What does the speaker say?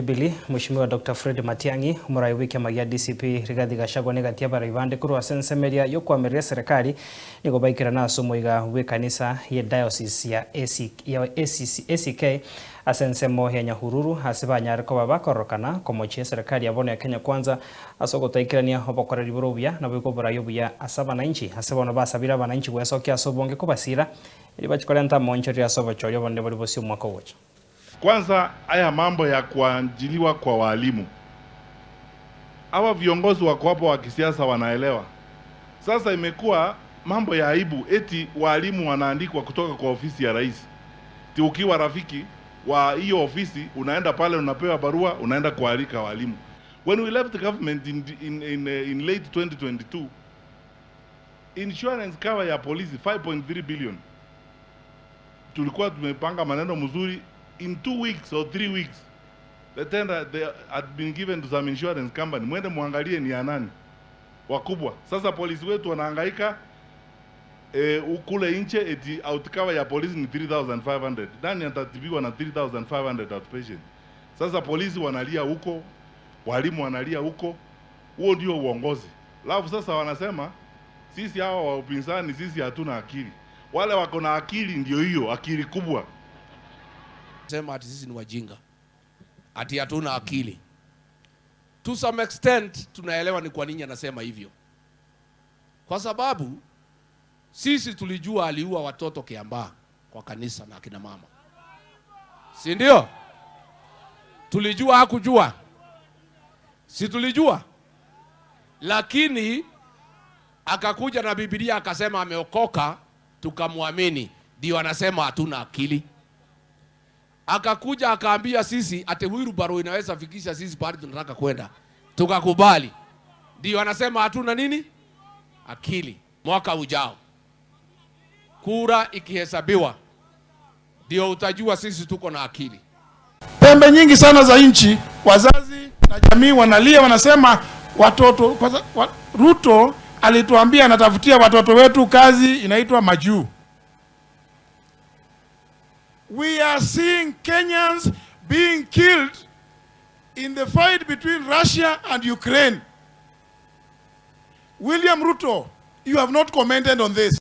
Bili Mheshimiwa Dr. Fred Matiang'i umurai wiki amagia DCP Rigathi Gachagua negatia bara ibande kuru asensemeria yokwamiria serikali nigo baikira na somoiga we kanisa ye diocese ya ACK asensemo ya Nyahururu asibanyare ko babakorokana komochie serikali yabone ya Kenya Kwanza asogotaikirania obokoreri burubya na biko burayo buya asaba na inchi asabona basabira bana inchi gwesokia asobonge kubasira ili bachikolenta monchori asobochoyo bonde bali bosi umwaka wocha. Kwanza haya mambo ya kuajiliwa kwa walimu. Hawa viongozi wako hapo wa kisiasa wanaelewa. Sasa imekuwa mambo ya aibu eti walimu wanaandikwa kutoka kwa ofisi ya rais. Ti ukiwa rafiki wa hiyo ofisi unaenda pale unapewa barua unaenda kualika walimu. When we left the government in late 2022, insurance cover ya polisi 5.3 billion. Tulikuwa tumepanga maneno mzuri. In 2 weeks or 3 weeks, the tender they had been given to some insurance company. Mwende muangalie ni ya nani wakubwa. Sasa polisi wetu wanahangaika ukule nje eti outcover ya polisi ni 3,500. Nani atatibiwa na 3,500 outpatient? Sasa polisi wanalia huko, walimu wanalia huko. Huo ndio uongozi. Alafu sasa wanasema sisi hawa wa upinzani sisi hatuna akili. Wale wako na akili ndio hiyo akili kubwa. Sema ati sisi ni wajinga, ati hatuna akili. To some extent tunaelewa ni kwa nini anasema hivyo, kwa sababu sisi tulijua aliua watoto Kiambaa kwa kanisa na akina mama, si ndio? Tulijua hakujua? Si tulijua? Lakini akakuja na Biblia akasema ameokoka, tukamwamini, ndio anasema hatuna akili. Akakuja akaambia sisi ate wheelbarrow inaweza fikisha sisi pale tunataka kwenda, tukakubali, ndio anasema hatuna nini? Akili. Mwaka ujao kura ikihesabiwa ndio utajua sisi tuko na akili. Pembe nyingi sana za nchi, wazazi na jamii wanalia, wanasema watoto Ruto alituambia anatafutia watoto wetu kazi inaitwa majuu. We are seeing Kenyans being killed in the fight between Russia and Ukraine. William Ruto, you have not commented on this.